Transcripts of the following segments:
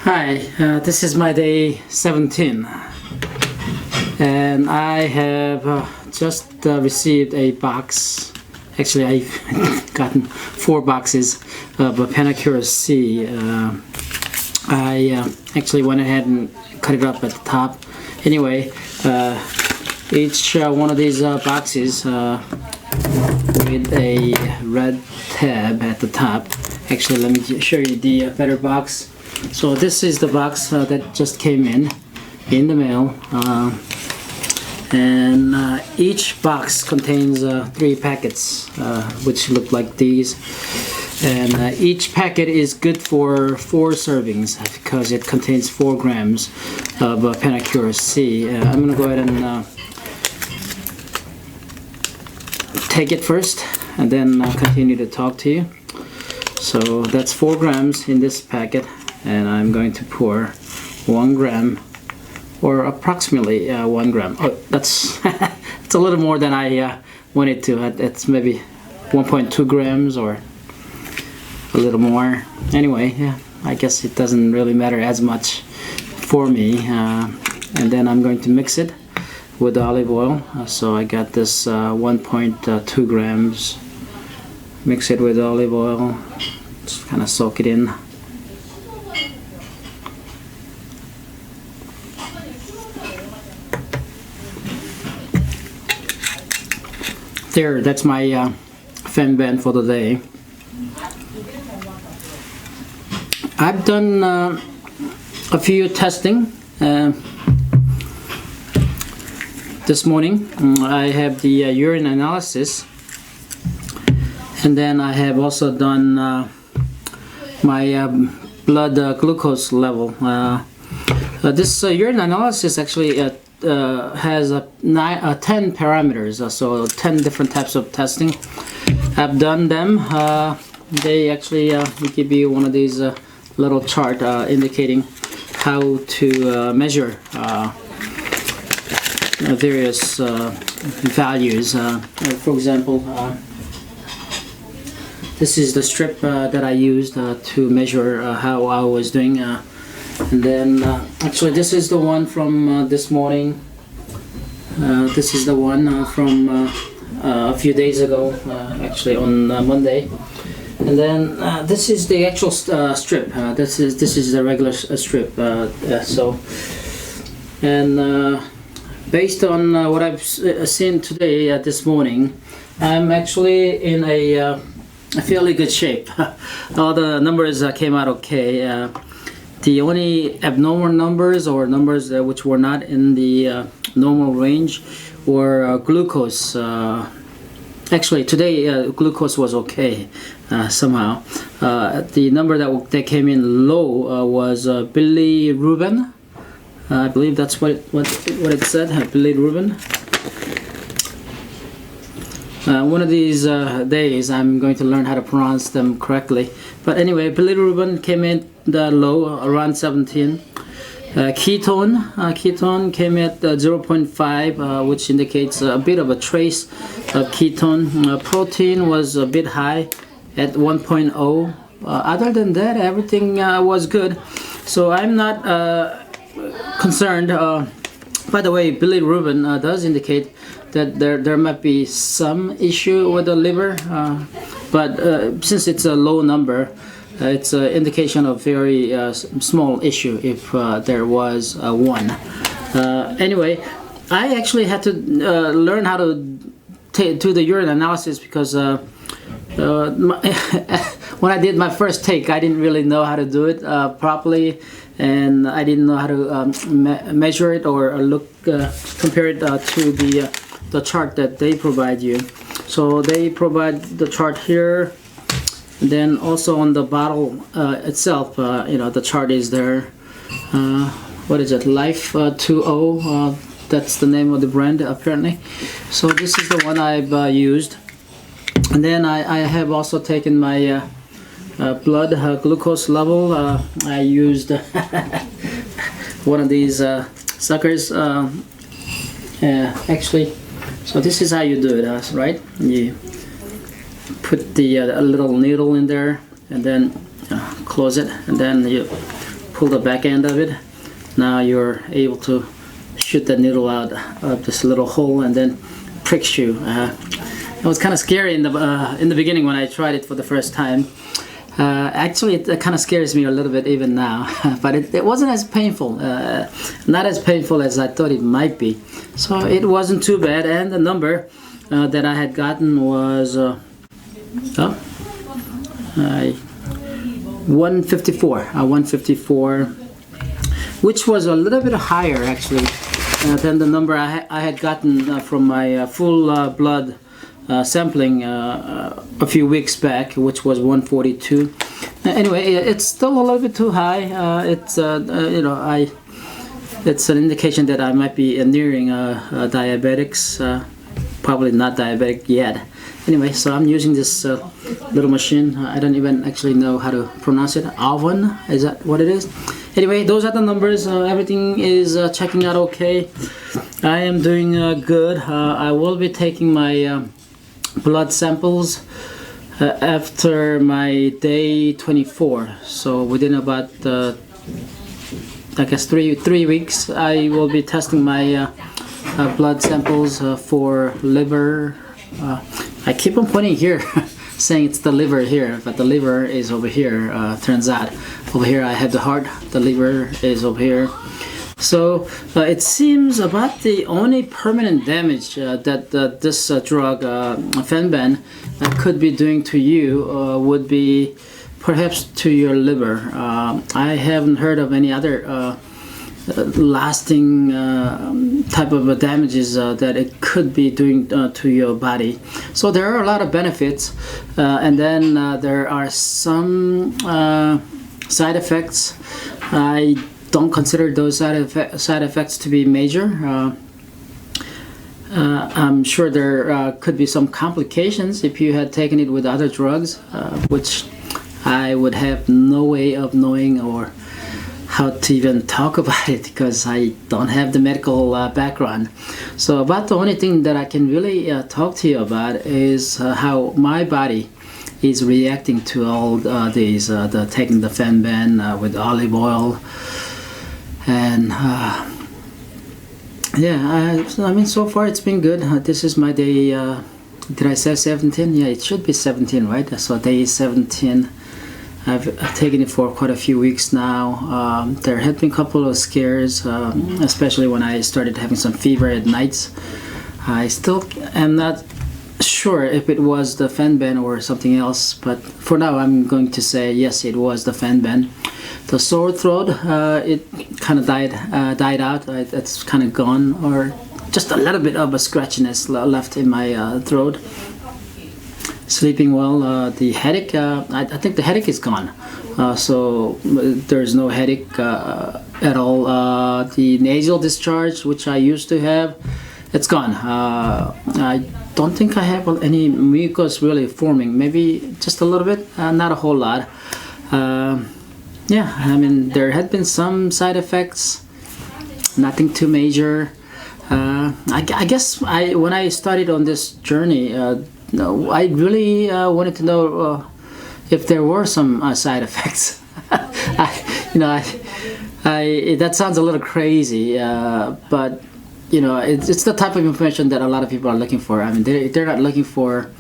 Hi, this is my day 17 and I have just received a box. Actually, I've gotten 4 boxes of Panacur-C. I actually went ahead and cut it up at the top. Anyway, each one of these boxes with a red tab at the top. Actually, let me show you the better box. So this is the box that just came in the mail, and each box contains 3 packets, which look like these, and each packet is good for 4 servings because it contains 4 grams of Panacur-C. I'm gonna go ahead and take it first and then continue to talk to you. So that's 4 grams in this packet, and I'm going to pour 1 gram, or approximately 1 gram. Oh, that's it's a little more than I wanted to. It's maybe 1.2 grams or a little more. Anyway, yeah, I guess it doesn't really matter as much for me. And then I'm going to mix it with olive oil. So I got this 1.2 grams. Mix it with olive oil. Just kind of soak it in. There, that's my fenben for the day. I've done a few testing this morning. I have the urine analysis, and then I have also done my blood glucose level. This urine analysis actually has 10 parameters, so 10 different types of testing. I've done them. They actually give you one of these little chart indicating how to measure various values. For example, this is the strip that I used to measure how I was doing. And then actually this is the one from this morning. This is the one from a few days ago, actually on Monday. And then this is the actual strip. This is the regular strip. So, and based on what I've seen today, this morning, I'm actually in a fairly good shape. All the numbers came out okay. The only abnormal numbers, or numbers which were not in the normal range, were glucose. Actually, today glucose was okay somehow. The number that came in low was bilirubin. I believe that's what it said. Bilirubin. One of these days I'm going to learn how to pronounce them correctly. But anyway, bilirubin came in low, around 17. Ketone came at 0.5, which indicates a bit of a trace of ketone. Protein was a bit high at 1.0. Other than that, everything was good. So I'm not concerned. By the way, bilirubin does indicate that there might be some issue with the liver, but since it's a low number, it's an indication of very small issue if there was one. Anyway, I actually had to learn how to do the urine analysis because when I did my first take, I didn't really know how to do it properly, and I didn't know how to measure it or compare it to the chart that they provide you. So they provide the chart here. And then also on the bottle itself, the chart is there. What is it? Life 20. That's the name of the brand apparently. So this is the one I've used. And then I have also taken my blood glucose level. I used one of these suckers. Actually, so this is how you do it, right? You put the a little needle in there and then close it, and then you pull the back end of it. Now you're able to shoot the needle out of this little hole and then pricks you. It was kind of scary in the beginning when I tried it for the first time. Actually, it kind of scares me a little bit even now, but it wasn't as painful, not as painful as I thought it might be. So it wasn't too bad, and the number that I had gotten was 154, which was a little bit higher actually than the number I had gotten from my full blood sampling a few weeks back, which was 142. Anyway, it's still a little bit too high. It's it's an indication that I might be nearing diabetics. Probably not diabetic yet. Anyway, so I'm using this little machine. I don't even actually know how to pronounce it. Avon, is that what it is? Anyway, those are the numbers. Everything is checking out okay. I am doing good. I will be taking my blood samples after my day 24. So within about I guess three weeks, I will be testing my blood samples for liver. I keep on pointing here, saying it's the liver here, but the liver is over here. Turns out over here I have the heart, the liver is over here. So it seems about the only permanent damage that this drug, fenben, could be doing to you would be perhaps to your liver. I haven't heard of any other lasting type of damages that it could be doing to your body. So there are a lot of benefits, and then there are some side effects. I don't consider those side effects to be major. I'm sure there could be some complications if you had taken it with other drugs, which I would have no way of knowing or how to even talk about it because I don't have the medical background. So about the only thing that I can really talk to you about is how my body is reacting to all these, taking the fenben with olive oil. And yeah, I mean, so far it's been good. This is my day, did I say 17? Yeah, it should be 17, right? So day 17. I've taken it for quite a few weeks now. There had been a couple of scares, especially when I started having some fever at nights. I still am not sure if it was the fenben or something else, but for now I'm going to say yes, it was the fenben. The sore throat, it kind of died out. It's kind of gone, or just a little bit of a scratchiness left in my throat. Sleeping well. The headache, I think the headache is gone. So there's no headache at all. The nasal discharge, which I used to have, it's gone. I don't think I have any mucus really forming. Maybe just a little bit, not a whole lot. Yeah, I mean, there had been some side effects, nothing too major. I guess when I started on this journey, I really wanted to know if there were some side effects. That sounds a little crazy, but you know, it's the type of information that a lot of people are looking for. I mean, they're not looking for,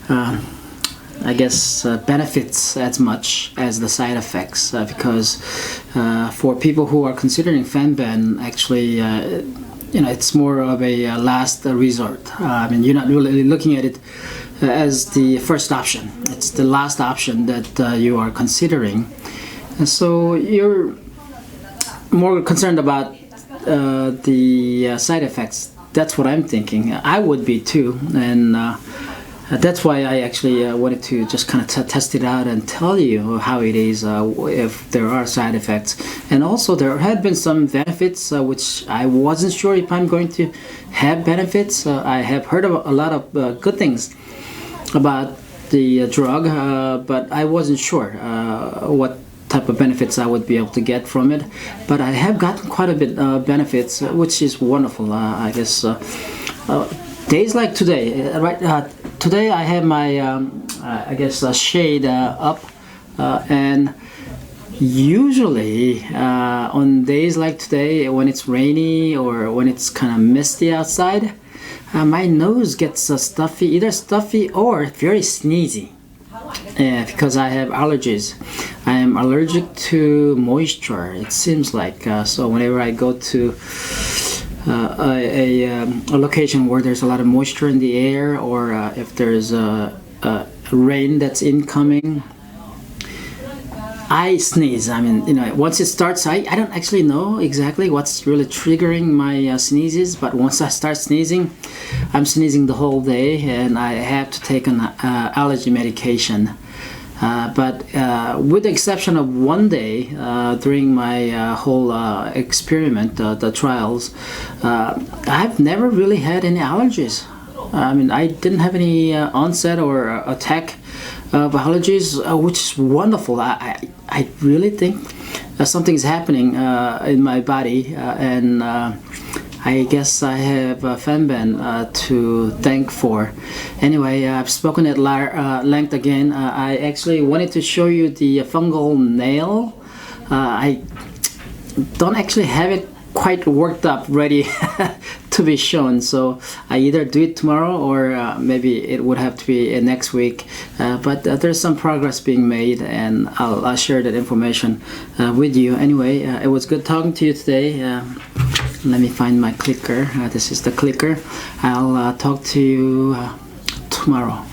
I guess, benefits as much as the side effects, because for people who are considering fenben, actually, you know, it's more of a last resort. I mean, you're not really looking at it as the first option. It's the last option that you are considering. And so you're more concerned about the side effects. That's what I'm thinking. I would be too. And that's why I actually wanted to just kind of test it out and tell you how it is, if there are side effects. And also there had been some benefits, which I wasn't sure if I'm going to have benefits. I have heard of a lot of good things about the drug, but I wasn't sure what type of benefits I would be able to get from it. But I have gotten quite a bit of benefits, which is wonderful. I guess days like today, today I have my, I guess, shade up, and Usually, on days like today, when it's rainy or when it's kind of misty outside, my nose gets stuffy, either stuffy or very sneezy. Because I have allergies. I am allergic to moisture, it seems like. So whenever I go to a location where there's a lot of moisture in the air, or if there's rain that's incoming, I sneeze. I mean, once it starts, I don't actually know exactly what's really triggering my sneezes, but once I start sneezing, I'm sneezing the whole day, and I have to take an allergy medication. But with the exception of one day during my whole experiment, the trials, I've never really had any allergies. I mean, I didn't have any onset or attack of allergies, which is wonderful. I really think something's happening in my body, and I guess I have fenben to thank for. Anyway, I've spoken at length again. I actually wanted to show you the fungal nail. I don't actually have it quite worked up, ready to be shown, so I either do it tomorrow or maybe it would have to be next week, but there's some progress being made, and I'll share that information with you. Anyway, it was good talking to you today. Let me find my clicker. This is the clicker. I'll talk to you tomorrow.